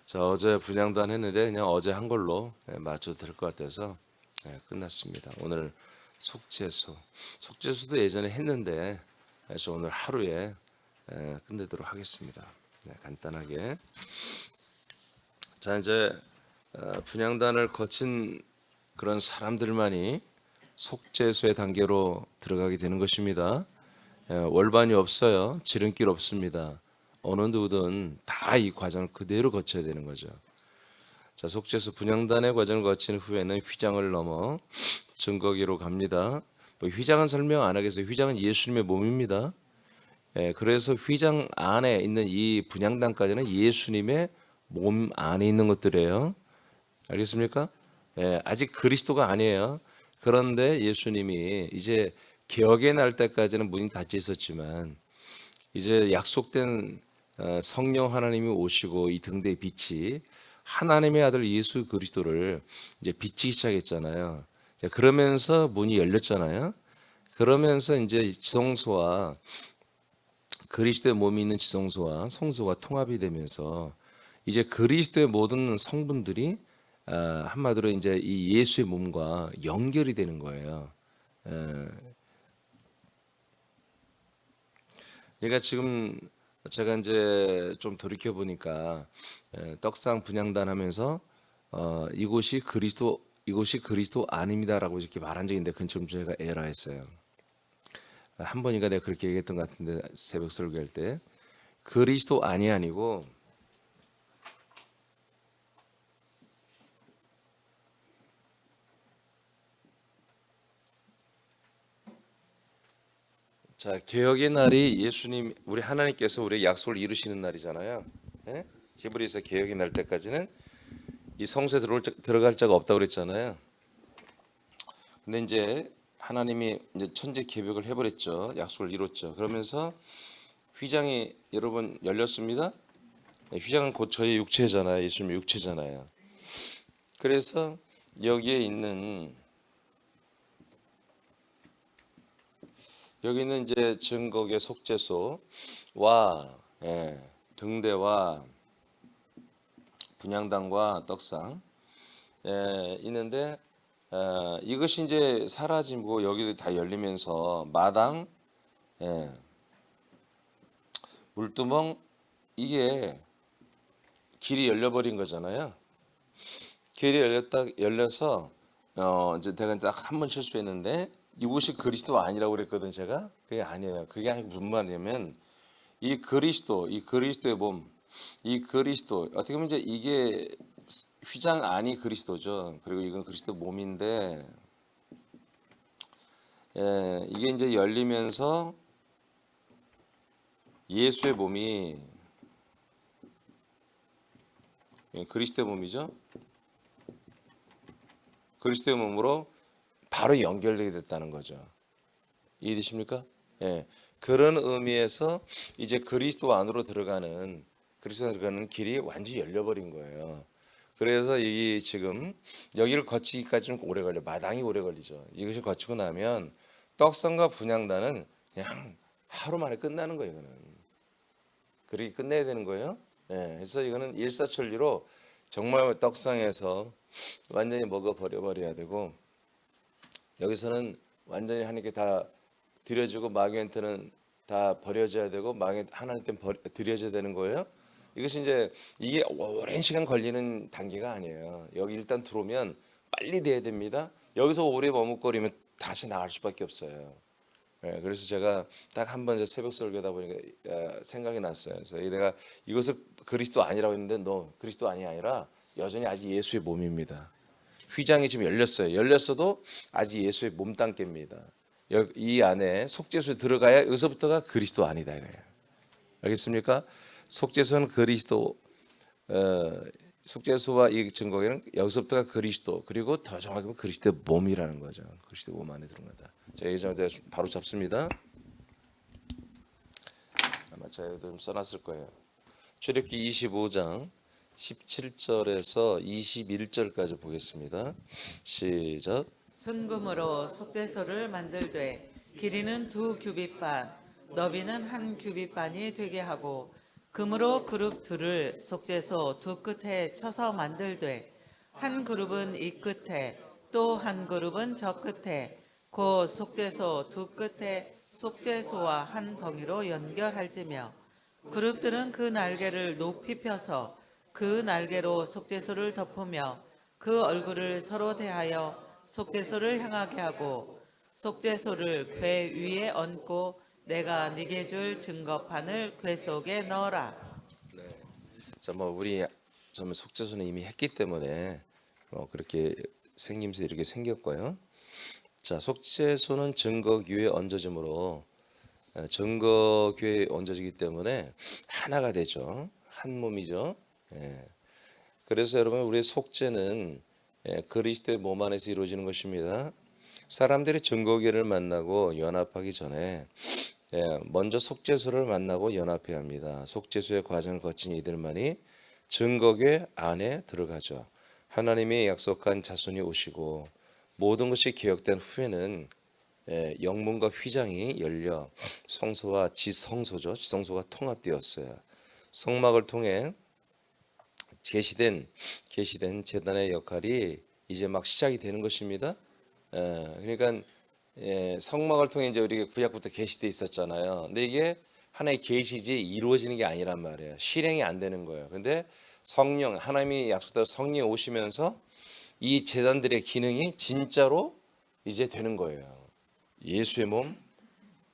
자, 어제 분향단 했는데 그냥 어제 한 걸로 맞춰도 될 것 같아서 끝났습니다. 오늘 속죄수도 예전에 했는데 그래서 오늘 하루에 끝내도록 하겠습니다. 간단하게. 자, 이제 분향단을 거친 그런 사람들만이 속죄수의 단계로 들어가게 되는 것입니다. 월반이 없어요. 지름길 없습니다. 어느 누구든 다 이 과정을 그대로 거쳐야 되는 거죠. 자, 속죄수 분향단의 과정을 거친 후에는 휘장을 넘어 증거기로 갑니다. 뭐 휘장은 설명 안 하겠어요. 휘장은 예수님의 몸입니다. 그래서 휘장 안에 있는 이 분향단까지는 예수님의 몸 안에 있는 것들이에요. 알겠습니까? 아직 그리스도가 아니에요. 그런데 예수님이 이제 개혁의 날 때까지는 문이 닫혀 있었지만 이제 약속된 성령 하나님이 오시고 이 등대의 빛이 하나님의 아들 예수 그리스도를 이제 비치기 시작했잖아요. 그러면서 문이 열렸잖아요. 그러면서 이제 지성소와 그리스도의 몸이 있는 지성소와 성소가 통합이 되면서 이제 그리스도의 모든 성분들이 한마디로 이제 이 예수의 몸과 연결이 되는 거예요. 그러니까 지금 제가 이제 좀 돌이켜 보니까 떡상 분향단 하면서 이곳이 그리스도 아닙니다라고 이렇게 말한 적이 있는데 그건 좀 제가 에러했어요. 한 번인가 내가 그렇게 얘기했던 것 같은데 새벽 설교할 때 그리스도 아니고 자, 개혁의 날이 예수님 우리 하나님께서 우리 약속을 이루시는 날이잖아요. 예? 히브리서 개혁의 날 때까지는 이 성소에 들어갈 자가 없다고 그랬잖아요. 근데 이제 하나님이 이제 천지 개벽을 해버렸죠. 약속을 이뤘죠. 그러면서 휘장이 여러분 열렸습니다. 휘장은 곧 저의 육체잖아요. 예수님의 육체잖아요. 그래서 여기에 있는 여기는 이제 증거의 속죄소와 등대와 분향단과 떡상 있는데 이것이 이제 사라지고 여기도 다 열리면서 마당, 물두멍 이게 길이 열려버린 거잖아요. 길이 열려서 이제 내가 딱 한 번 실수했는데 이곳이 그리스도 아니라고 그랬거든 제가. 그게 아니에요. 그게 아니고 무슨 말이냐면 이 그리스도의 몸, 이 그리스도 어떻게 보면 이제 이게 휘장 안이 그리스도죠. 그리고 이건 그리스도 몸인데 이게 이제 열리면서 예수의 몸이 그리스도의 몸이죠. 그리스도의 몸으로 바로 연결되게 됐다는 거죠. 이해되십니까? 그런 의미에서 이제 그리스도 안으로 들어가는 길이 완전히 열려버린 거예요. 그래서 이 지금 여기를 거치기까지 좀 오래 걸려. 마당이 오래 걸리죠. 이것을 거치고 나면 떡상과 분향단은 그냥 하루 만에 끝나는 거예요. 이거는 그렇게 끝내야 되는 거예요. 그래서 이거는 일사천리로 정말 떡상에서 완전히 먹어 버려야 되고 여기서는 완전히 하나님께 다 드려지고 마귀한테는 다 버려져야 되고 하나님한테 드려져야 되는 거예요. 이것이 이제 이게 오랜 시간 걸리는 단계가 아니에요. 여기 일단 들어오면 빨리 돼야 됩니다. 여기서 오래 머뭇거리면 다시 나갈 수밖에 없어요. 그래서 제가 딱 한 번 새벽 설교다 보니까 생각이 났어요. 그래서 내가 이것을 그리스도 아니라고 했는데 너 그리스도 아니라 여전히 아직 예수의 몸입니다. 휘장이 지금 열렸어요. 열렸어도 아직 예수의 몸 단계입니다. 이 안에 속죄소에 들어가야 여기서부터가 그리스도 아니다 이거예요. 알겠습니까? 속죄소는 그리스도, 속죄소와 이 증거에는 여기서부터가 그리스도 그리고 더 정확히 보면 그리스도의 몸이라는 거죠. 그리스도 몸 안에 들어간다. 자, 예전에 바로 잡습니다. 아마 제가 좀 써놨을 거예요. 출애굽기 25장 17절에서 21절까지 보겠습니다. 시작. 순금으로 속죄소를 만들되 길이는 2규빗 반, 너비는 1규빗 반이 되게 하고 금으로 그룹 둘을 속죄소 두 끝에 쳐서 만들되 한 그룹은 이 끝에 또 한 그룹은 저 끝에 곧 속죄소 두 끝에 속죄소와 한 덩이로 연결할지며 그룹들은 그 날개를 높이 펴서 그 날개로 속죄소를 덮으며 그 얼굴을 서로 대하여 속죄소를 향하게 하고 속죄소를 궤 위에 얹고 내가 네게 줄 증거판을 궤 속에 넣어라. 자, 뭐 우리 좀 속죄소는 이미 했기 때문에 그렇게 생김새 이렇게 생겼고요. 자, 속죄소는 증거교에 얹어짐으로 증거교에 얹어지기 때문에 하나가 되죠. 한 몸이죠. 예. 그래서 여러분 우리의 속죄는 그리스도의 몸 안에서 이루어지는 것입니다. 사람들이 증거교를 만나고 연합하기 전에 먼저 속죄소를 만나고 연합해야 합니다. 속죄소의 과정을 거친 이들만이 증거궤 안에 들어가죠. 하나님이 약속한 자손이 오시고 모든 것이 기억된 후에는 영문과 휘장이 열려 성소와 지성소죠. 지성소가 통합되었어요. 성막을 통해 계시된 제단의 역할이 이제 막 시작이 되는 것입니다. 그러니까 성막을 통해 이제 우리가 구약부터 계시돼 있었잖아요. 근데 이게 하나의 계시지 이루어지는 게 아니란 말이에요. 실행이 안 되는 거예요. 근데 성령, 하나님이 약속대로 성령이 오시면서 이 제단들의 기능이 진짜로 이제 되는 거예요. 예수의 몸,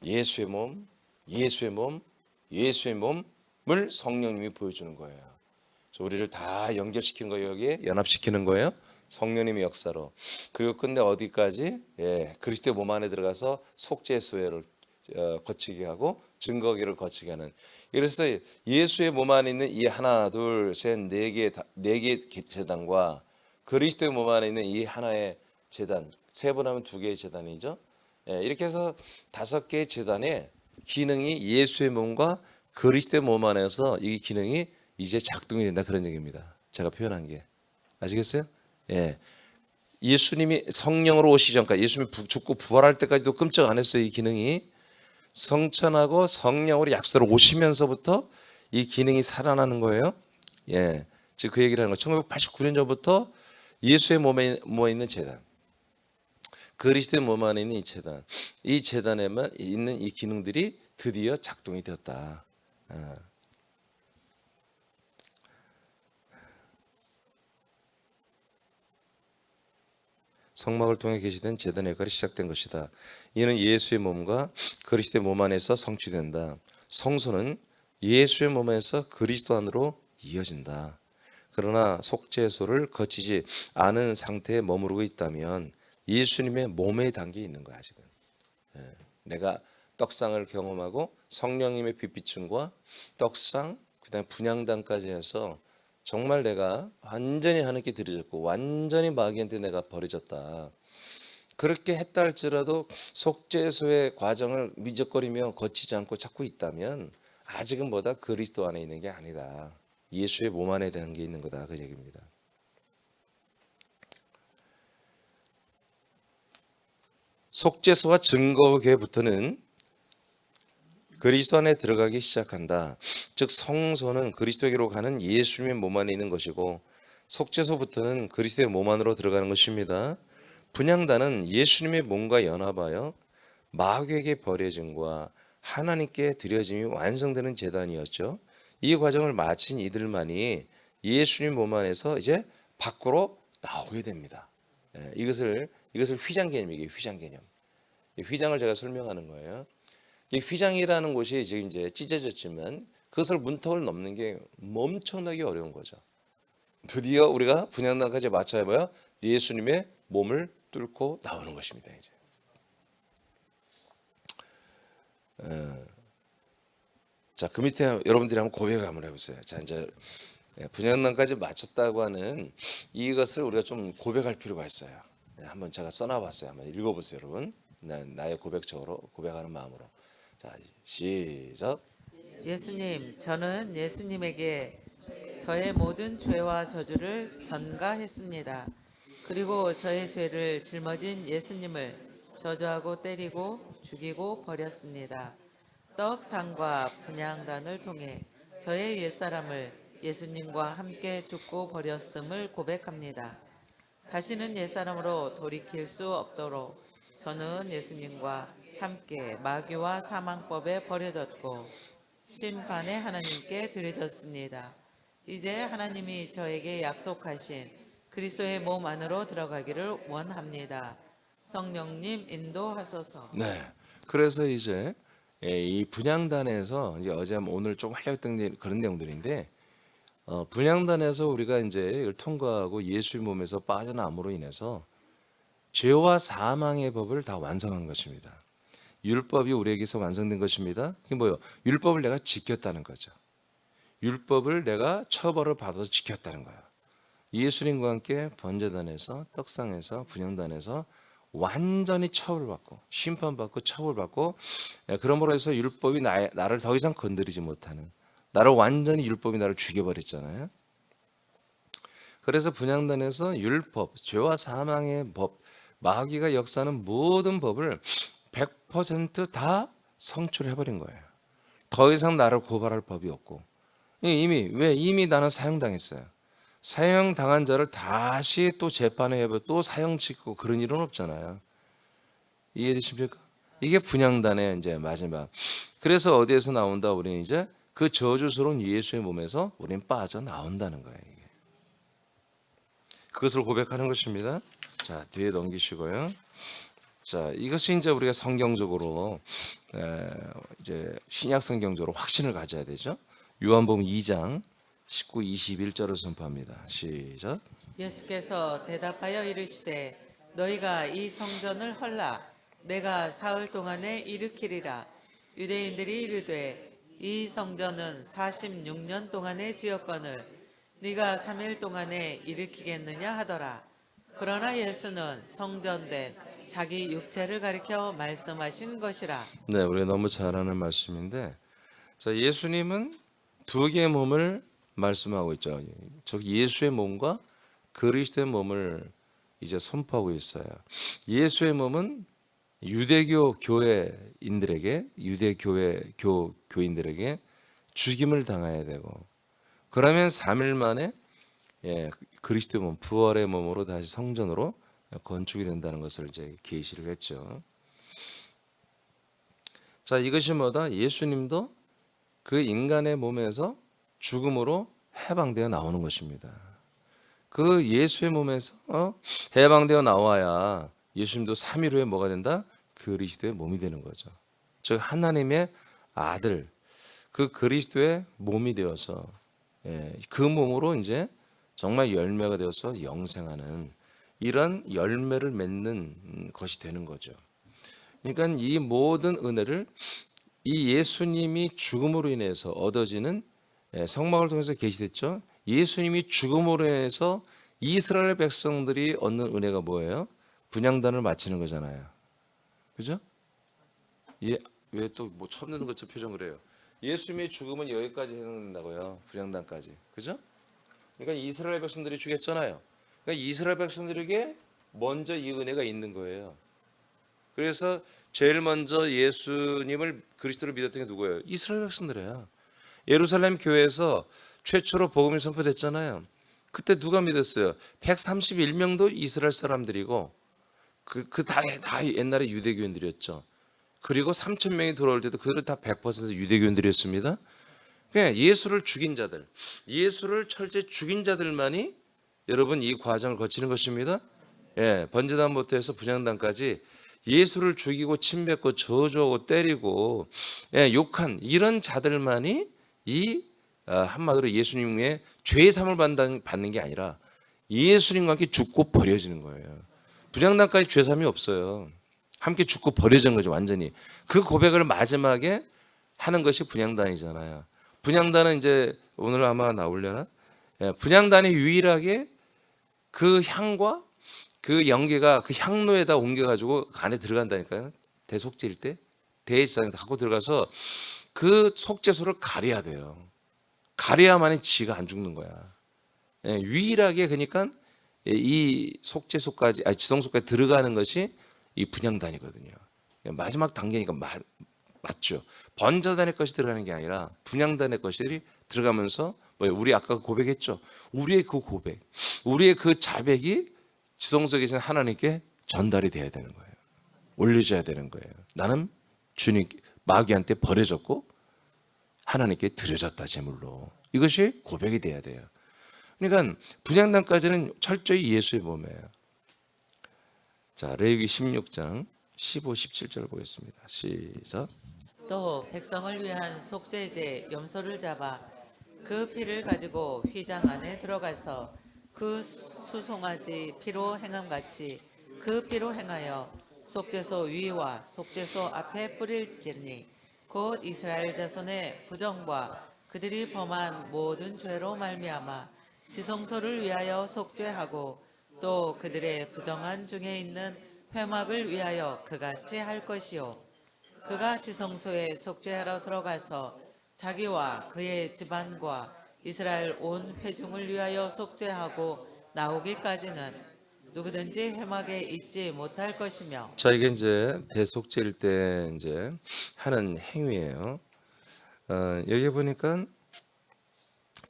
예수의 몸, 예수의 몸, 예수의 몸을 성령님이 보여주는 거예요. 그래서 우리를 다 연결시키는 거예요. 여기에 연합시키는 거예요. 성령님의 역사로. 그리고 끝내 어디까지? 그리스도의 몸 안에 들어가서 속죄소회를 거치게 하고 증거기를 거치게 하는. 그래서 예수의 몸 안에 있는 이 하나, 둘, 셋, 네 개 제단과 그리스도의 몸 안에 있는 이 하나의 제단, 세 번 하면 두 개의 제단이죠. 이렇게 해서 5개의 제단의 기능이 예수의 몸과 그리스도의 몸 안에서 이 기능이 이제 작동이 된다, 그런 얘기입니다. 제가 표현한 게 아시겠어요? 예수님이 성령으로 오시기 전까지, 예수님이 죽고 부활할 때까지도 끔찍 안 했어요. 이 기능이 성천하고 성령으로 약속대로 오시면서부터 이 기능이 살아나는 거예요. 지금 그 얘기를 하는 거예요. 1989년 전부터 예수의 몸에 있는 제단, 그리스도의 몸 안에 있는 이 제단에만 있는 이 기능들이 드디어 작동이 되었다. 성막을 통해 계시된 제단의 역할이 시작된 것이다. 이는 예수의 몸과 그리스도의 몸 안에서 성취된다. 성소는 예수의 몸 안에서 그리스도 안으로 이어진다. 그러나 속죄소를 거치지 않은 상태에 머무르고 있다면 예수님의 몸에 담겨 있는 거야. 지금 내가 떡상을 경험하고 성령님의 빛비춤과 떡상, 그다음에 분향단까지 해서 정말 내가 완전히 하나님께 드려졌고 완전히 마귀한테 내가 버려졌다. 그렇게 했다 할지라도 속죄소의 과정을 미적거리며 거치지 않고 찾고 있다면 아직은 뭐다? 그리스도 안에 있는 게 아니다. 예수의 몸 안에 대한 게 있는 거다, 그 얘기입니다. 속죄소와 증거궤부터는 그리스도 안에 들어가기 시작한다. 즉 성소는 그리스도에게로 가는 예수님의 몸 안에 있는 것이고 속죄소부터는 그리스도의 몸 안으로 들어가는 것입니다. 분향단은 예수님의 몸과 연합하여 마귀에게 버려짐과 하나님께 드려짐이 완성되는 제단이었죠. 이 과정을 마친 이들만이 예수님 몸 안에서 이제 밖으로 나오게 됩니다. 이것을 휘장 개념이에요. 휘장 개념. 이 휘장을 제가 설명하는 거예요. 이 휘장이라는 곳이 지금 이제 찢어졌지만 그것을 문턱을 넘는 게 엄청나게 어려운 거죠. 드디어 우리가 분향단까지 맞춰야 뭐야? 예수님의 몸을 뚫고 나오는 것입니다. 이제. 자, 그 밑에 여러분들이 한번 고백을 한번 해보세요. 자, 이제 분향단까지 맞췄다고 하는 이것을 우리가 좀 고백할 필요가 있어요. 한번 제가 써놔봤어요. 한번 읽어보세요, 여러분. 나의 고백적으로 고백하는 마음으로. 자, 시작. 예수님, 저는 예수님에게 저의 모든 죄와 저주를 전가했습니다. 그리고 저의 죄를 짊어진 예수님을 저주하고 때리고 죽이고 버렸습니다. 떡상과 분향단을 통해 저의 옛사람을 예수님과 함께 죽고 버렸음을 고백합니다. 다시는 옛사람으로 돌이킬 수 없도록 저는 예수님과 함께 마귀와 사망법에 버려졌고 심판의 하나님께 드려졌습니다. 이제 하나님이 저에게 약속하신 그리스도의 몸 안으로 들어가기를 원합니다. 성령님 인도하소서. 네. 그래서 이제 이 분향단에서 이제 어제 오늘 좀 활약했던 그런 내용들인데 분향단에서 우리가 이제 이걸 통과하고 예수의 몸에서 빠져나옴으로 인해서 죄와 사망의 법을 다 완성한 것입니다. 율법이 우리에게서 완성된 것입니다. 이게 뭐예요? 율법을 내가 지켰다는 거죠. 율법을 내가 처벌을 받아서 지켰다는 거예요. 예수님과 함께 번제단에서 떡상에서 분향단에서 완전히 처벌받고 심판받고 처벌받고 그러므로 해서 율법이 나를 더 이상 건드리지 못하는, 나를 완전히 율법이 나를 죽여버렸잖아요. 그래서 분향단에서 율법, 죄와 사망의 법, 마귀가 역사하는 모든 법을 100% 성취해버린 거예요. 더 이상 나를 고발할 법이 없고, 이미 나는 사형당했어요. 사형당한 자를 다시 또 재판에 해봐 또 사형치고 그런 일은 없잖아요. 이해되십니까? 이게 분향단의 이제 마지막. 그래서 어디에서 나온다? 우리는 이제 그 저주스러운 예수의 몸에서 우리는 빠져나온다는 거예요. 이게. 그것을 고백하는 것입니다. 자, 뒤에 넘기시고요. 자, 이것이 이제 우리가 성경적으로 이제 신약 성경적으로 확신을 가져야 되죠. 요한복음 2장 19, 21절을 선포합니다. 시작. 예수께서 대답하여 이르시되 너희가 이 성전을 헐라 내가 사흘 동안에 일으키리라. 유대인들이 이르되 이 성전은 46년 동안에 지었거늘 네가 3일 동안에 일으키겠느냐 하더라. 그러나 예수는 성전된 자기 육체를 가리켜 말씀하신 것이라. 네, 우리가 너무 잘 아는 말씀인데, 자, 예수님은 두 개의 몸을 말씀하고 있죠. 즉 예수의 몸과 그리스도의 몸을 이제 선포하고 있어요. 예수의 몸은 유대교 교회인들에게, 교인들에게 죽임을 당해야 되고, 그러면 3일 만에 그리스도의 몸, 부활의 몸으로 다시 성전으로 건축이 된다는 것을 이제 계시를 했죠. 자, 이것이 뭐다? 예수님도 그 인간의 몸에서 죽음으로 해방되어 나오는 것입니다. 그 예수의 몸에서 해방되어 나와야 예수님도 3일 후에 뭐가 된다? 그리스도의 몸이 되는 거죠. 즉 하나님의 아들, 그 그리스도의 몸이 되어서 그 몸으로 이제 정말 열매가 되어서 영생하는 이런 열매를 맺는 것이 되는 거죠. 그러니까 이 모든 은혜를 이 예수님이 죽음으로 인해서 얻어지는 성막을 통해서 계시됐죠. 예수님이 죽음으로 인해서 이스라엘 백성들이 얻는 은혜가 뭐예요? 분향단을 마치는 거잖아요. 그죠? 왜 또 뭐 처음 듣는 것처럼 표정을 해요? 예수님의 죽음은 여기까지 해놓는다고요. 분향단까지. 그죠? 그러니까 이스라엘 백성들이 죽였잖아요. 그러니까 이스라엘 백성들에게 먼저 이 은혜가 있는 거예요. 그래서 제일 먼저 예수님을 그리스도를 믿었던 게 누구예요? 이스라엘 백성들이에요. 예루살렘 교회에서 최초로 복음이 선포됐잖아요. 그때 누가 믿었어요? 131명도 이스라엘 사람들이고 다 옛날에 유대교인들이었죠. 그리고 3,000명이 돌아올 때도 그들은 다 100% 유대교인들이었습니다. 그냥 예수를 죽인 자들, 예수를 철저히 죽인 자들만이 여러분 이 과정을 거치는 것입니다. 번제단부터 해서 분향단까지 예수를 죽이고 침뱉고 저주하고 때리고 욕한 이런 자들만이 이 한마디로 예수님의 죄의 사함을 받는 게 아니라 예수님과 함께 죽고 버려지는 거예요. 분향단까지 죄 사함이 없어요. 함께 죽고 버려지는 거죠. 완전히. 그 고백을 마지막에 하는 것이 분향단이잖아요. 분향단은 이제 오늘 아마 나오려나? 분향단이 유일하게 그 향과 그 연기가 그 향로에다 옮겨가지고 안에 들어간다니까요. 대속제일 때 대제사장에 갖고 들어가서 그 속죄소를 가려야 돼요. 가려야만이 지가 안 죽는 거야. 유일하게 그러니까 이 속죄소까지, 지성소까지 들어가는 것이 이 분향단이거든요. 마지막 단계니까 맞죠. 번제단의 것이 들어가는 게 아니라 분향단의 것들이 들어가면서 우리 아까 고백했죠. 우리의 그 고백, 우리의 그 자백이 지성소에 계신 하나님께 전달이 돼야 되는 거예요. 올려져야 되는 거예요. 나는 주님 마귀한테 버려졌고 하나님께 드려졌다 제물로. 이것이 고백이 돼야 돼요. 그러니까 분향단까지는 철저히 예수의 몸이에요. 자, 레위기 16장 15, 17절 보겠습니다. 시작. 또 백성을 위한 속죄제 염소를 잡아 그 피를 가지고 휘장 안에 들어가서 그 수송아지 피로 행함같이 그 피로 행하여 속죄소 위와 속죄소 앞에 뿌릴지니 곧 이스라엘 자손의 부정과 그들이 범한 모든 죄로 말미암아 지성소를 위하여 속죄하고 또 그들의 부정한 중에 있는 회막을 위하여 그같이 할 것이요 그가 지성소에 속죄하러 들어가서 자기와 그의 집안과 이스라엘 온 회중을 위하여 속죄하고 나오기까지는 누구든지 회막에 있지 못할 것이며. 자, 이게 이제 대속죄일 때 이제 하는 행위예요. 여기 보니까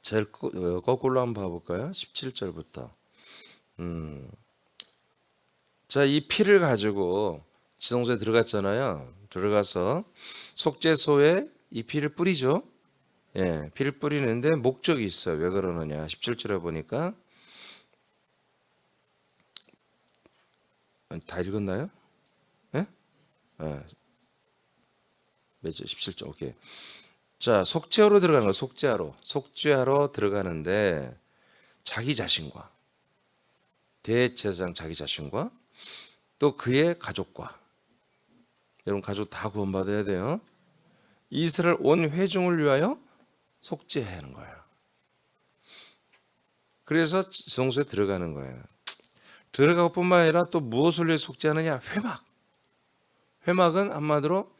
제일 거꾸로 한번 봐볼까요? 17절부터. 자, 이 피를 가지고 지성소에 들어갔잖아요. 들어가서 속죄소에 이 피를 뿌리죠. 예, 피를 뿌리는데 목적이 있어요. 왜 그러느냐? 17절에 보니까 다 읽었나요? 예? 몇절? 17절. 오케이. 자, 속죄하러 들어가는 거. 속죄하러 들어가는데 자기 자신과 대제사장 자기 자신과 또 그의 가족과, 여러분 가족 다 구원받아야 돼요. 이스라엘 온 회중을 위하여 속죄해야 하는 거예요. 그래서 지성소에 들어가는 거예요. 들어가고 뿐만 아니라 또 무엇을 위해 속죄하느냐? 회막은 한마디로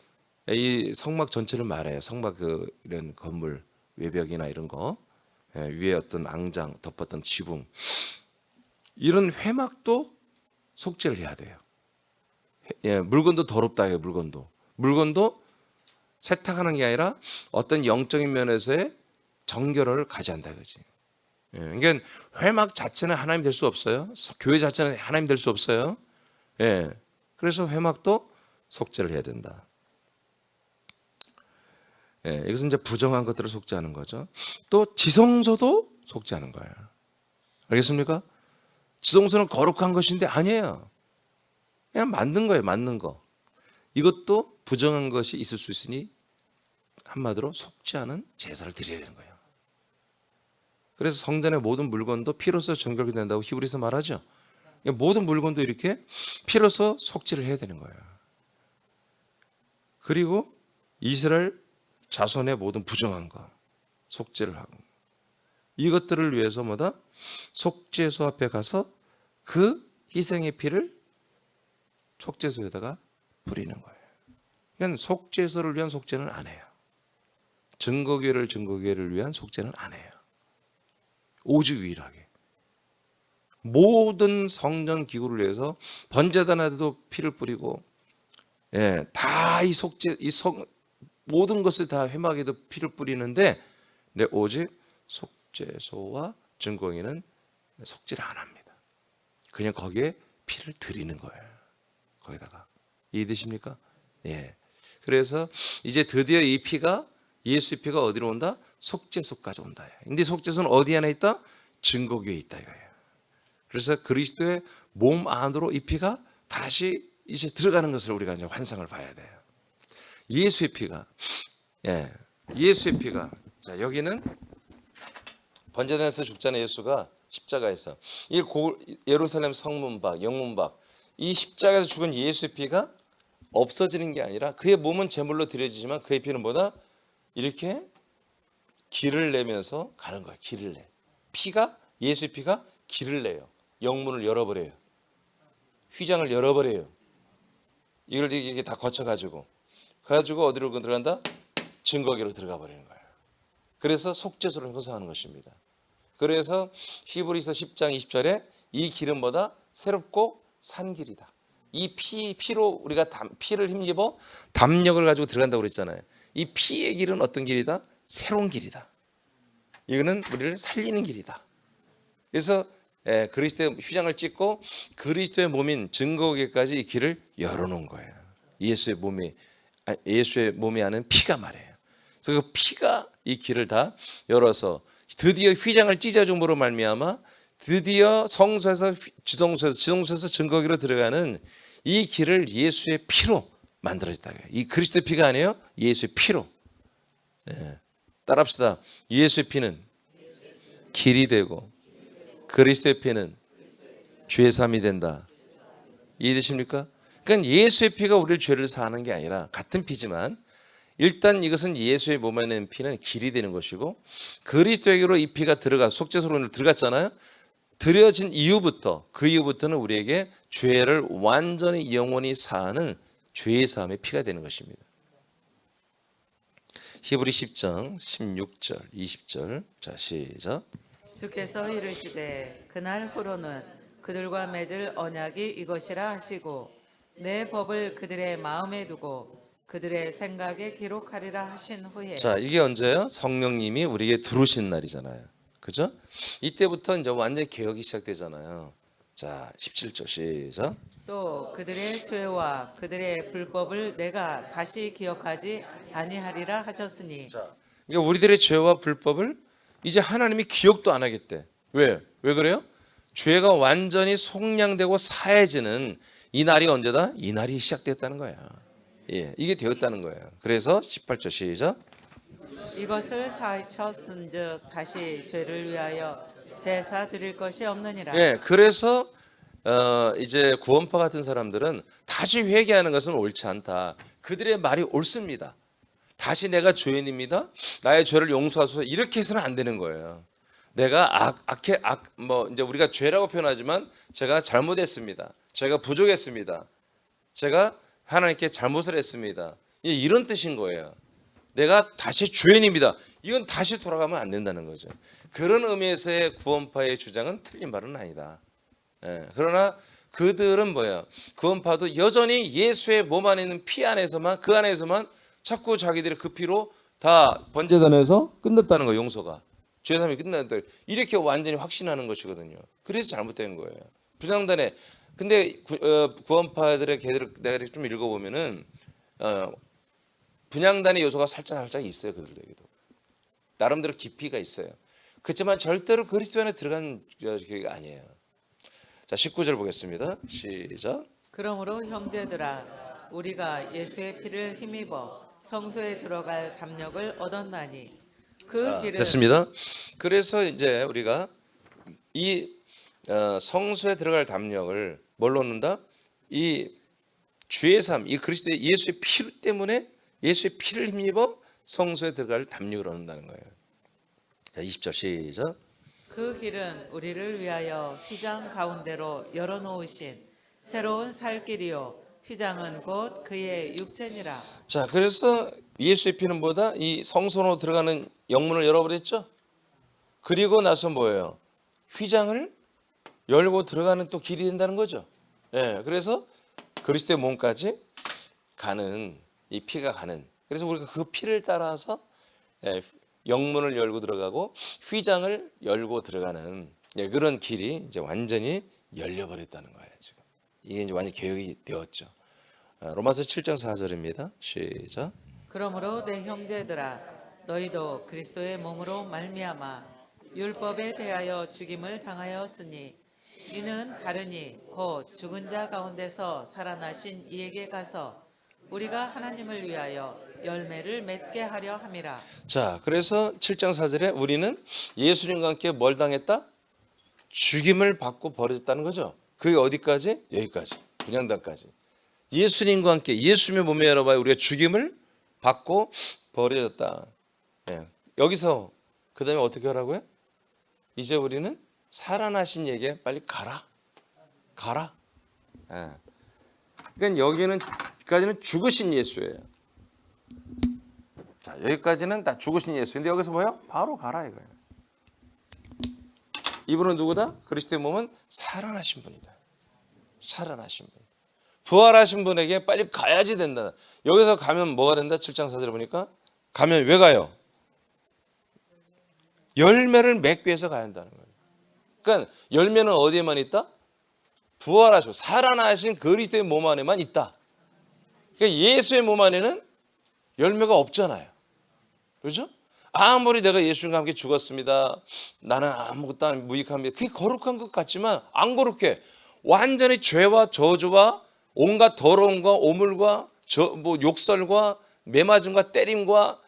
이 성막 전체를 말해요. 성막 이런 건물 외벽이나 이런 거, 위에 어떤 앙장 덮었던 지붕, 이런 회막도 속죄를 해야 돼요. 물건도 더럽다 해요. 물건도 세탁하는 게 아니라 어떤 영적인 면에서의 정결을 가져한다 그지. 그러니까 회막 자체는 하나님 될 수 없어요. 교회 자체는 하나님 될 수 없어요. 그래서 회막도 속죄를 해야 된다. 이것은 이제 부정한 것들을 속죄하는 거죠. 또 지성소도 속죄하는 거예요. 알겠습니까? 지성소는 거룩한 것인데 아니에요. 그냥 만든 거예요. 만든 거. 이것도 부정한 것이 있을 수 있으니 한마디로 속죄하는 제사를 드려야 되는 거예요. 그래서 성전의 모든 물건도 피로서 정결이 된다고 히브리서 말하죠. 모든 물건도 이렇게 피로서 속죄를 해야 되는 거예요. 그리고 이스라엘 자손의 모든 부정한 거 속죄를 하고, 이것들을 위해서 뭐다? 속죄소 앞에 가서 그 희생의 피를 속죄소에다가 뿌리는 거예요. 그러니까 속죄소를 위한 속죄는 안 해요. 증거궤를 위한 속죄는 안 해요. 오직 유일하게 모든 성전 기구를 위해서 번제단에도 피를 뿌리고, 다 이 속죄, 모든 것을 다 회막에도 피를 뿌리는데, 오직 속죄소와 증거궤는 속죄를 안 합니다. 그냥 거기에 피를 드리는 거예요. 거기다가. 이해되십니까? 그래서 이제 드디어 이 피가, 예수의 피가 어디로 온다? 속죄소까지 온다. 근데 속죄소는 어디 안에 있다? 증거궤에 있다 이거예요. 그래서 그리스도의 몸 안으로 이 피가 다시 이제 들어가는 것을 우리가 이제 환상을 봐야 돼요. 예수의 피가, 예수의 피가, 자 여기는 번제단에서 죽잖아요. 예수가 십자가에서 이 예루살렘 성문 밖, 영문 밖, 이 십자가에서 죽은 예수의 피가 없어지는 게 아니라 그의 몸은 제물로 드려지지만 그의 피는 뭐다? 이렇게 길을 내면서 가는 거야. 길을 내. 피가, 예수의 피가 길을 내요. 영문을 열어버려요. 휘장을 열어버려요. 이걸 이게 다 거쳐가지고 어디로 들어간다? 증거궤로 들어가 버리는 거예요. 그래서 속죄소를 형성하는 것입니다. 그래서 히브리서 10장 20절에 이 길은 뭐다? 새롭고 산 길이다. 이 피로 우리가 피를 힘입어 담력을 가지고 들어간다고 그랬잖아요. 이 피의 길은 어떤 길이다? 새로운 길이다. 이거는 우리를 살리는 길이다. 그래서 그리스도의 휘장을 찢고 그리스도의 몸인 증거계까지 이 길을 열어놓은 거예요. 예수의 몸이 하는 피가 말이에요. 그래서 그 피가 이 길을 다 열어서 드디어 휘장을 찢어줌으로 말미암아 드디어 성소에서 지성소에서 증거기로 들어가는 이 길을 예수의 피로 만들어졌다. 이 그리스도의 피가 아니에요. 예수의 피로. 따라합시다. 예수의 피는 길이 되고 그리스도의 피는 죄 사함이 된다. 이해되십니까? 그러니까 예수의 피가 우리를 죄를 사하는 게 아니라 같은 피지만 일단 이것은 예수의 몸에 있는 피는 길이 되는 것이고 그리스도에게로 이 피가 속죄소로 들어갔잖아요. 들여진 이후부터 그 이후부터는 우리에게 죄를 완전히 영원히 사하는 죄의 사함의 피가 되는 것입니다. 히브리 10장 16절 20절 자 시작. 주께서 이르시되 그날 후로는 그들과 맺을 언약이 이것이라 하시고 내 법을 그들의 마음에 두고 그들의 생각에 기록하리라 하신 후에. 자, 이게 언제예요? 성령님이 우리에게 들어오신 날이잖아요. 그죠? 이때부터 이제 완전히 개혁이 시작되잖아요. 자, 17절 시작. 또 그들의 죄와 그들의 불법을 내가 다시 기억하지 아니하리라 하셨으니. 자, 그러니까 우리들의 죄와 불법을 이제 하나님이 기억도 안 하겠대. 왜 그래요? 죄가 완전히 속량되고 사해지는 이 날이 언제다? 이 날이 시작되었다는 거야. 예, 이게 되었다는 거예요. 그래서 18절 시작. 이것을 사하셨은즉 다시 죄를 위하여 제사 드릴 것이 없느니라. 예, 그래서 이제 구원파 같은 사람들은 다시 회개하는 것은 옳지 않다. 그들의 말이 옳습니다. 다시 내가 죄인입니다. 나의 죄를 용서하소서 이렇게 해서는 안 되는 거예요. 내가 이제 우리가 죄라고 표현하지만 제가 잘못했습니다. 제가 부족했습니다. 제가 하나님께 잘못을 했습니다. 이런 뜻인 거예요. 내가 다시 죄인입니다. 이건 다시 돌아가면 안 된다는 거죠. 그런 의미에서의 구원파의 주장은 틀린 말은 아니다. 그러나 그들은 뭐예요? 구원파도 여전히 예수의 몸 안에 있는 피 안에서만 그 안에서만 자꾸 자기들의 그 피로 다 번제단에서 끝났다는 거예요. 용서가 죄사함이 끝났다 이렇게 완전히 확신하는 것이거든요. 그래서 잘못된 거예요. 분향단에 근데 구원파들의 걔들 내가 좀 읽어보면은 분향단의 요소가 살짝 있어요. 그들에게도 나름대로 깊이가 있어요. 그렇지만 절대로 그리스도 안에 들어간 게 아니에요. 자 19절 보겠습니다. 시작. 그러므로 형제들아 우리가 예수의 피를 힘입어 성소에 들어갈 담력을 얻었나니 그 길은. 됐습니다. 그래서 이제 우리가 이 성소에 들어갈 담력을 뭘로 얻는다? 이 죄의 삶, 이 그리스도의 예수의 피 때문에 예수의 피를 힘입어 성소에 들어갈 담력을 얻는다는 거예요. 자, 20절 시작. 그 길은 우리를 위하여 휘장 가운데로 열어놓으신 새로운 살 길이요 휘장은 곧 그의 육체니라. 자, 그래서 예수의 피는 뭐다? 이 성소로 들어가는 영문을 열어버렸죠. 그리고 나서 뭐예요? 휘장을 열고 들어가는 또 길이 된다는 거죠. 예, 그래서 그리스도의 몸까지 가는 이 피가 가는. 그래서 우리가 그 피를 따라서 영문을 열고 들어가고 휘장을 열고 들어가는 그런 길이 이제 완전히 열려버렸다는 거예요. 지금 이게 이제 완전 개혁이 되었죠. 로마서 7장 4절입니다. 시작. 그러므로 내 형제들아 너희도 그리스도의 몸으로 말미암아 율법에 대하여 죽임을 당하였으니 이는 다르니 곧 죽은 자 가운데서 살아나신 이에게 가서 우리가 하나님을 위하여 열매를 맺게 하려 함이라. 자, 그래서 7장 4절에 우리는 예수님과 함께 뭘 당했다? 죽임을 받고 버려졌다는 거죠. 그게 어디까지? 여기까지. 분향단까지. 예수님과 함께 예수님의 몸에 열어봐야 우리가 죽임을 받고 버려졌다. 여기서 그 다음에 어떻게 하라고요? 이제 우리는 살아나신 얘기에 빨리 가라. 그러니까 여기까지는 죽으신 예수예요. 자, 여기까지는 다 죽으신 예수. 근데 여기서 뭐예요? 바로 가라 이거예요. 이분은 누구다? 그리스도의 몸은 살아나신 분이다. 살아나신 분. 부활하신 분에게 빨리 가야지 된다. 여기서 가면 뭐가 된다? 7장 4절에 보니까 가면 왜 가요? 열매를 맺기 위해서 가야 한다는 거예요. 그러니까 열매는 어디에만 있다? 부활하시고 살아나신 그리스도의 몸 안에만 있다. 그러니까 예수의 몸 안에는 열매가 없잖아요. 그렇죠? 아무리 내가 예수님과 함께 죽었습니다. 나는 아무것도 안 무익합니다. 그게 거룩한 것 같지만 안 거룩해. 완전히 죄와 저주와 온갖 더러움과 오물과 욕설과 매맞음과 때림과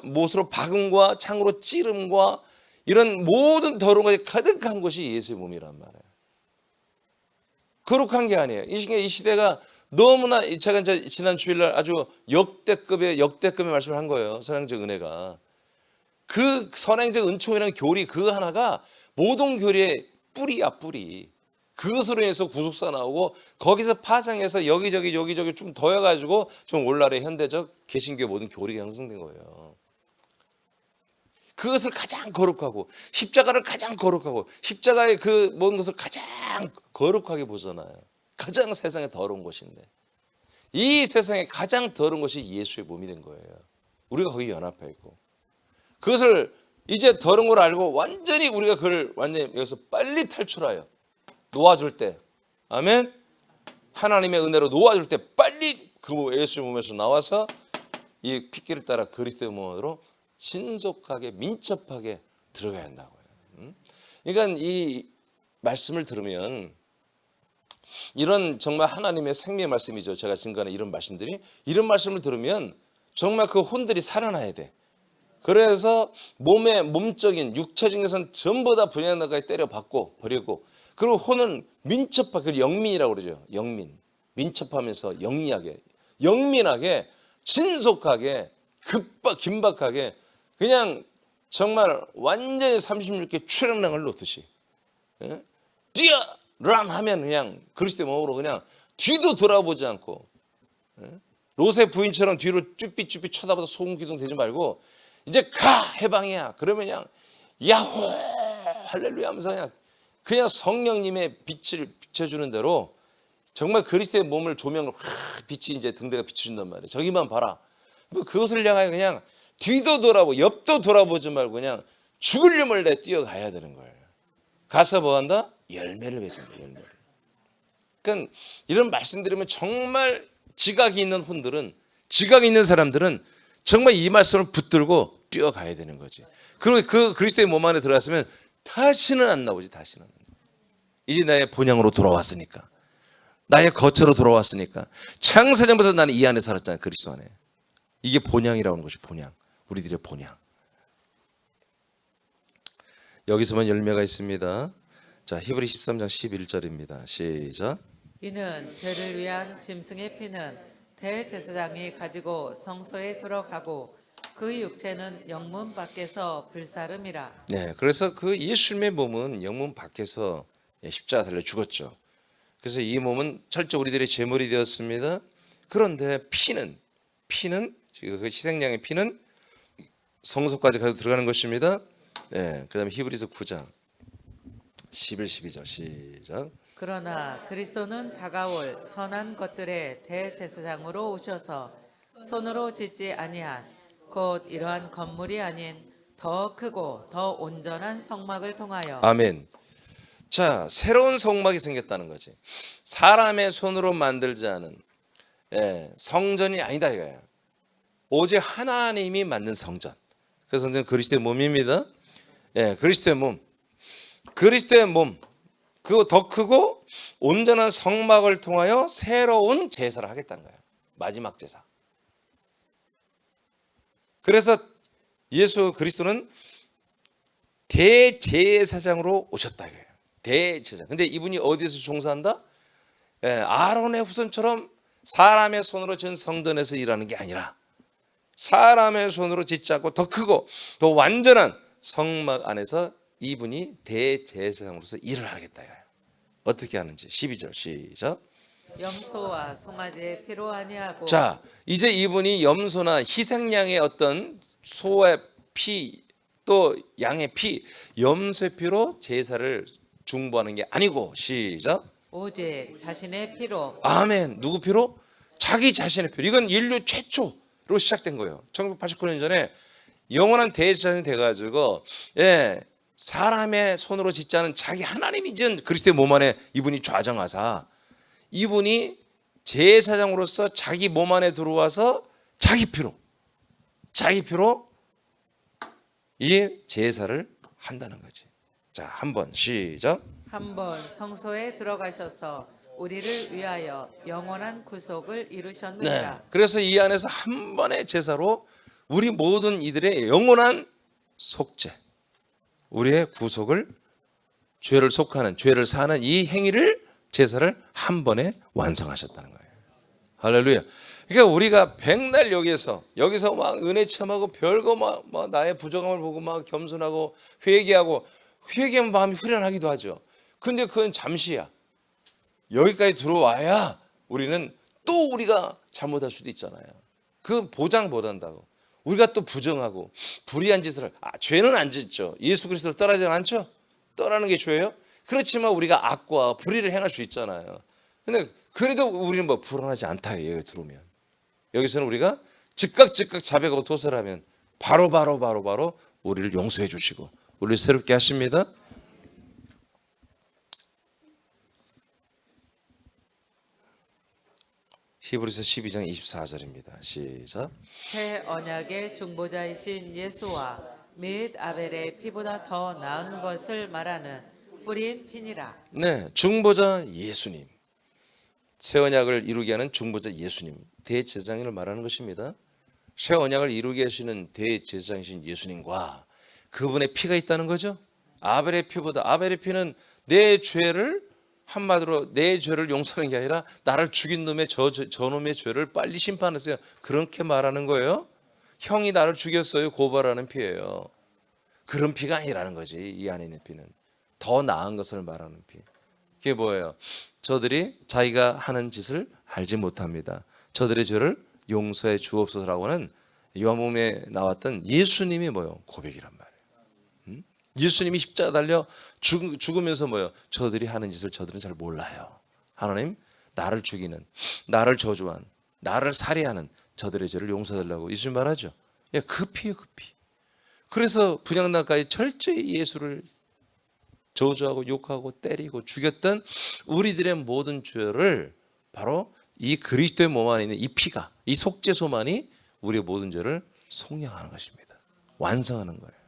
못으로 박음과 창으로 찌름과 이런 모든 더러운 것이 가득한 것이 예수의 몸이란 말이에요. 거룩한 게 아니에요. 이 시대가 너무나 제가 이제 지난 주일날 아주 역대급의 말씀을 한 거예요. 선행적 은혜가. 그 선행적 은총이라는 교리 그 하나가 모든 교리의 뿌리야 뿌리. 그것으로 인해서 구속사 나오고 거기서 파생해서 여기저기 좀 더해가지고 좀 오늘날의 현대적 개신교 모든 교리가 형성된 거예요. 그것을 가장 거룩하고 십자가를 가장 거룩하고 십자가의 그 모든 것을 가장 거룩하게 보잖아요. 가장 세상에 더러운 것인데 이 세상에 가장 더러운 것이 예수의 몸이 된 거예요. 우리가 거기 연합해 있고 그것을 이제 더러운 걸 알고 완전히 우리가 그걸 완전히 여기서 빨리 탈출하여 놓아줄 때 아멘 하나님의 은혜로 놓아줄 때 빨리 그 예수의 몸에서 나와서 이 핏길을 따라 그리스도의 몸으로 신속하게 민첩하게 들어가야 한다고요. 그러니까 이 말씀을 들으면 이런 정말 하나님의 생명의 말씀이죠. 제가 지금까지 이런 말씀들이 이런 말씀을 들으면 정말 그 혼들이 살아나야 돼. 그래서 몸의 몸적인 육체적인 것은 전부 다 분양나가에 때려박고 버리고 그리고 혼은 민첩하게 영민이라고 그러죠. 영민 민첩하면서 영민하게 진속하게 긴박하게 그냥 정말 완전히 36개 출혈량을 놓듯이 뛰어 란 하면 그냥 그리스도의 몸으로 그냥 뒤도 돌아보지 않고 롯의 부인처럼 뒤로 쭈삣쭈삣 쳐다봐도 소금기둥 되지 말고 이제 가 해방이야. 그러면 그냥 야호 할렐루야 하면서 그냥 성령님의 빛을 비춰주는 대로 정말 그리스도의 몸을 조명을 빛이 이제 등대가 비춰준단 말이에요. 저기만 봐라. 그것을 향하여 그냥 뒤도 돌아보고 옆도 돌아보지 말고 그냥 죽으려면 내 뛰어가야 되는 거예요. 가서 뭐 한다? 열매를 맺는다. 열매를. 그러니까 이런 말씀 드리면 정말 지각이 있는 혼들은 지각이 있는 사람들은 정말 이 말씀을 붙들고 뛰어가야 되는 거지. 그리고 그 그리스도의 몸 안에 들어갔으면 다시는 안 나오지. 다시는. 이제 나의 본향으로 돌아왔으니까. 나의 거처로 돌아왔으니까. 창세전부터 나는 이 안에 살았잖아요. 그리스도 안에. 이게 본향이라고 하는 것이 본향. 우리들의 본향. 여기서만 열매가 있습니다. 자, 히브리 13장 11절입니다. 시작. 이는 죄를 위한 짐승의 피는 대제사장이 가지고 성소에 들어가고 그 육체는 영문 밖에서 불사름이라. 네, 그래서 그 예수님의 몸은 영문 밖에서 십자가 달려 죽었죠. 그래서 이 몸은 철저히 우리들의 제물이 되었습니다. 그런데 피는 지금 그 희생양의 피는 성소까지 가서 들어가는 것입니다. 네, 그다음에 히브리서 9장 11, 12절 시작. 그러나 그리스도는 다가올 선한 것들의 대제사장으로 오셔서 손으로 짓지 아니한 곧 이러한 건물이 아닌 더 크고 더 온전한 성막을 통하여. 아멘. 자, 새로운 성막이 생겼다는 거지. 사람의 손으로 만들지 않은 성전이 아니다 이거예요. 오직 하나님이 만든 성전. 그 성전은 그리스도의 몸입니다. 그리스도의 몸. 그리스도의 몸. 그리고 더 크고 온전한 성막을 통하여 새로운 제사를 하겠다는 거예요. 마지막 제사. 그래서 예수 그리스도는 대제사장으로 오셨다 이거예요. 대제사장. 근데 이분이 어디서 종사한다? 아론의 후손처럼 사람의 손으로 지은 성전에서 일하는 게 아니라 사람의 손으로 짓지 않고 더 크고 더 완전한 성막 안에서 이분이 대제사장으로서 일을 하겠다 이거예요. 어떻게 하는지 12절 시작. 염소와 송아지의 피로 아니하고. 자, 이제 이분이 염소나 희생양의 어떤 소의 피 또 양의 피, 염소의 피로 제사를 중보하는 게 아니고 시작. 오직 자신의 피로. 아멘. 누구 피로? 자기 자신의 피로. 이건 인류 최초로 시작된 거예요. 1989년 전에 영원한 대제사장이 돼가지고 사람의 손으로 짓지 않은 자기 하나님이 지은 그리스도의 몸 안에 이분이 좌정하사 이분이 제사장으로서 자기 몸 안에 들어와서 자기 피로 이 제사를 한다는 거지. 자, 한번 시작. 한번 성소에 들어가셔서 우리를 위하여 영원한 구속을 이루셨느니라. 네. 그래서 이 안에서 한 번의 제사로 우리 모든 이들의 영원한 속죄, 우리의 구속을, 죄를 속하는, 죄를 사는 이 행위를, 제사를 한 번에 완성하셨다는 거예요. 할렐루야. 그러니까 우리가 백날 여기서 막 은혜 체험하고 별거 막 나의 부족함을 보고 막 겸손하고 회개하면 마음이 후련하기도 하죠. 근데 그건 잠시야. 여기까지 들어와야 우리는 또 우리가 잘못할 수도 있잖아요. 그 보장 못 한다고. 우리가 또 부정하고 불의한 짓을 죄는 안 짓죠. 예수 그리스도를 떠나지 않죠. 떠나는 게 죄예요? 그렇지만 우리가 악과 불의를 행할 수 있잖아요. 근데 그래도 우리는 뭐 불안하지 않다. 여기 들어오면. 여기서는 우리가 즉각 자백하고 도설하면 바로 우리를 용서해 주시고 우리를 새롭게 하십니다. 히브리서 12장 24절입니다. 시작. 새 언약의 중보자이신 예수와 및 아벨의 피보다 더 나은 것을 말하는 뿌린 피니라. 네, 중보자 예수님. 새 언약을 이루게 하는 중보자 예수님, 대제사장을 말하는 것입니다. 새 언약을 이루게 하시는 대제사장이신 예수님과 그분의 피가 있다는 거죠. 아벨의 피는 내 죄를 한마디로 내 죄를 용서하는 게 아니라 나를 죽인 놈의 저놈의 죄를 빨리 심판하세요. 그렇게 말하는 거예요. 형이 나를 죽였어요. 고발하는 피예요. 그런 피가 아니라는 거지. 이 안에 있는 피는 더 나은 것을 말하는 피. 그게 뭐예요? 저들이 자기가 하는 짓을 알지 못합니다. 저들의 죄를 용서해 주옵소서라고는 요한복음에 나왔던 예수님이 뭐예요? 고백이란 말이에요. 예수님이 십자가 달려 죽으면서 뭐예요? 저들이 하는 짓을 저들은 잘 몰라요. 하나님, 나를 죽이는, 나를 저주한, 나를 살해하는 저들의 죄를 용서해달라고 예수님 말하죠. 그 피예요, 그 피. 그래서 분향단까지 철저히 예수를 저주하고 욕하고 때리고 죽였던 우리들의 모든 죄를 바로 이 그리스도의 몸 안에 있는 이 피가, 이 속죄소만이 우리의 모든 죄를 속량하는 것입니다. 완성하는 거예요.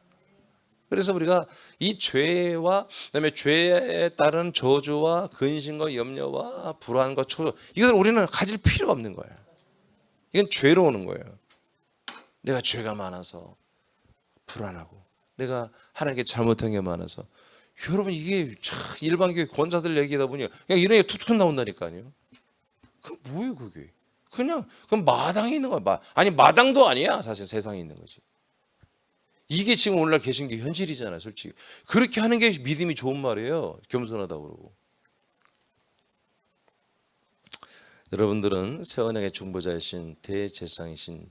그래서 우리가 이 죄와 그다음에 죄에 따른 저주와 근심과 염려와 불안과 초조, 이것을 우리는 가질 필요가 없는 거예요. 이건 죄로 오는 거예요. 내가 죄가 많아서 불안하고 내가 하나님께 잘못한 게 많아서. 여러분, 이게 일반교회 권사들 얘기하다 보니 그냥 이런 게 툭툭 나온다니까요. 그럼 뭐예요 그게? 그냥 그럼 마당에 있는 거야. 아니 마당도 아니야. 사실 세상에 있는 거지. 이게 지금 오늘날 계신 게 현실이잖아요. 솔직히 그렇게 하는 게 믿음이 좋은 말이에요. 겸손하다고 그러고. 여러분들은 새 언약의 중보자이신 대제사장이신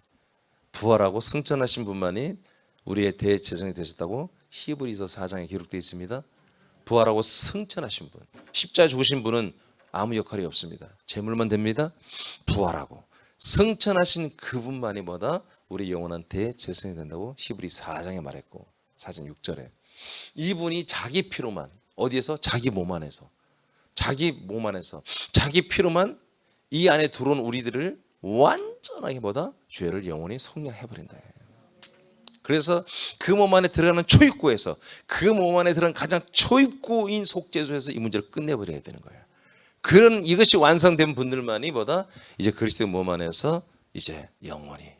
부활하고 승천하신 분만이 우리의 대제사장이 되셨다고 히브리서 4장에 기록되어 있습니다. 부활하고 승천하신 분, 십자가에 죽으신 분은 아무 역할이 없습니다. 제물만 됩니다. 부활하고 승천하신 그분만이 뭐다? 우리 영원한 대제사장이 된다고 히브리 4장에 말했고 4장 6절에 이분이 자기 피로만, 어디에서? 자기 몸 안에서 자기 피로만 이 안에 들어온 우리들을 완전하게 뭐다? 죄를 영원히 속량해버린다. 그래서 그 몸 안에 들어가는 초입구에서, 그 몸 안에 들어가는 가장 초입구인 속죄소에서 이 문제를 끝내버려야 되는 거예요. 그런 이것이 완성된 분들만이 뭐다? 이제 그리스도의 몸 안에서 이제 영원히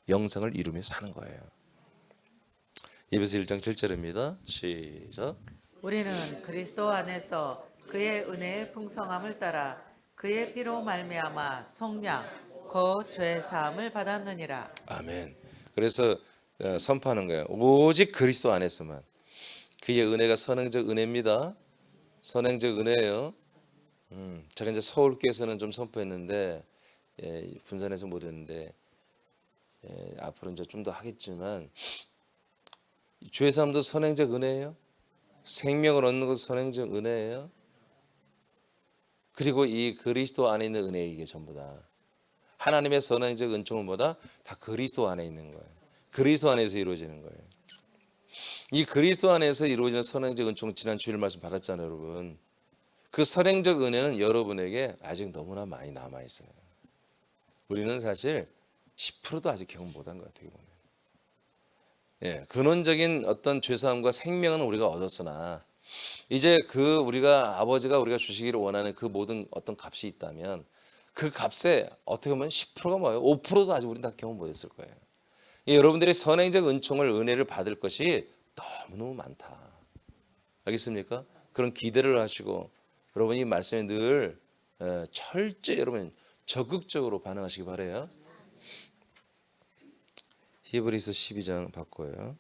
영생을 이루며 사는 거예요. 에베소 1장 7절입니다. 시작. 우리는 그리스도 안에서 그의 은혜의 풍성함을 따라 그의 피로 말미암아 속량 곧 죄 사함을 받았느니라. 아멘. 그래서 선포하는 거예요. 오직 그리스도 안에서만. 그의 은혜가 선행적 은혜입니다. 선행적 은혜예요. 제가 이제 서울교에서는 좀 선포했는데 분산에서 못했는데 앞으로 이제 좀 더 하겠지만 죄사함도 선행적 은혜예요. 생명을 얻는 것도 선행적 은혜예요. 그리고 이 그리스도 안에 있는 은혜, 이게 전부 다 하나님의 선행적 은총은 뭐다? 다 그리스도 안에 있는 거예요. 그리스도 안에서 이루어지는 거예요. 이 그리스도 안에서 이루어지는 선행적 은총은 지난 주일 말씀 받았잖아요, 여러분. 그 선행적 은혜는 여러분에게 아직 너무나 많이 남아 있어요. 우리는 사실 10%도 아직 경험 못한 것 같아요, 보면. 예, 근원적인 어떤 죄사함과 생명은 우리가 얻었으나 이제 그 아버지가 우리가 주시기를 원하는 그 모든 어떤 값이 있다면 그 값에 어떻게 보면 10%가 뭐예요? 5%도 아직 우리는 다 경험 못했을 거예요. 예, 여러분들이 선행적 은혜를 받을 것이 너무너무 많다. 알겠습니까? 그런 기대를 하시고 여러분이 말씀에 늘 철저히 여러분 적극적으로 반응하시기 바라요. 히브리서 12장 바꿔요.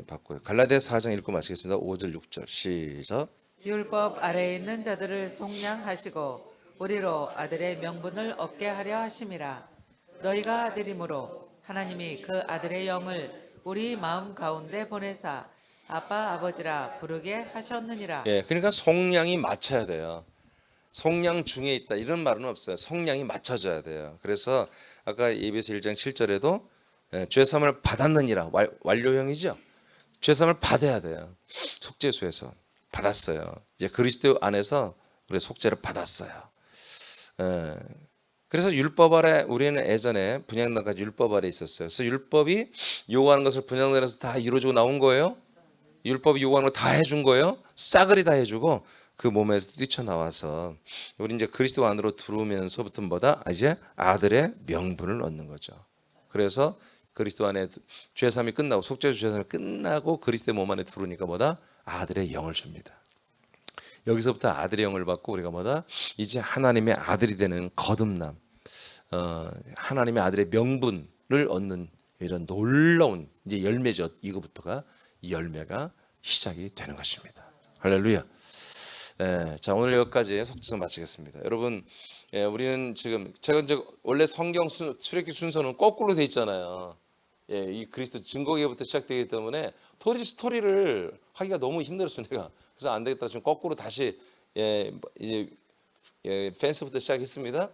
바꿔요. 갈라디아서 4장 읽고 마치겠습니다. 5절 6절 시작. 율법 아래에 있는 자들을 속량하시고 우리로 아들의 명분을 얻게 하려 하심이라. 너희가 아들이므로 하나님이 그 아들의 영을 우리 마음 가운데 보내사 아빠 아버지라 부르게 하셨느니라. 예, 그러니까 속량이 맞춰야 돼요. 속량 중에 있다 이런 말은 없어요. 속량이 맞춰져야 돼요. 그래서 아까 예배서 1장 7절에도 죄사함을 받았느니라 완료형이죠. 죄사함을 받아야 돼요. 속죄소에서 받았어요. 이제 그리스도 안에서 우리 속죄를 받았어요. 그래서 율법 아래 우리는 예전에 분향단까지 율법 아래 있었어요. 그래서 율법이 요구하는 것을 분향단에서 다 이루어지고 나온 거예요. 율법이 요구하는 거 다 해준 거예요. 싸그리 다 해주고 그 몸에서 뛰쳐나와서 우리 이제 그리스도 안으로 들어오면서부터 뭐다? 이제 아들의 명분을 얻는 거죠. 그래서 그리스도 안에 죄사함이 끝나고 속죄 죄사함이 끝나고 그리스도의 몸 안에 들어오니까 뭐다? 아들의 영을 줍니다. 여기서부터 아들의 영을 받고 우리가 뭐다? 이제 하나님의 아들이 되는 거듭남, 하나님의 아들의 명분을 얻는 이런 놀라운 이제 열매죠. 이거부터가 이 열매가 시작이 되는 것입니다. 할렐루야. 자, 오늘 여기까지 속죄서 마치겠습니다. 여러분, 우리는 지금 제가 이제 원래 성경 출애굽기 순서는 거꾸로 돼 있잖아요. 이 그리스도 증거계부터 시작되기 때문에 스토리를 하기가 너무 힘들었어요, 내가. 그래서 안 되겠다. 지금 거꾸로 다시 이제 펜스부터 시작했습니다.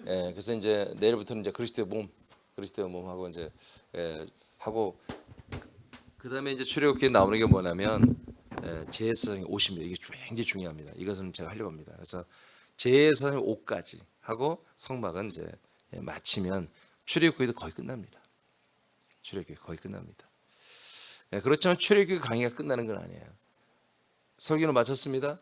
그래서 이제 내일부터는 이제 그리스도의 몸 하고 이제 하고 그다음에 이제 출애굽기에 나오는 게 뭐냐면 제사장이 옷입니다. 이게 굉장히 중요합니다. 이것은 제가 하려고 합니다. 그래서 제사장의 옷까지 하고 성막은 이제 마치면 출애굽기도 거의 끝납니다. 출애굽기 거의 끝납니다. 그렇지만 출애굽기 강의가 끝나는 건 아니에요. 설교는 마쳤습니다.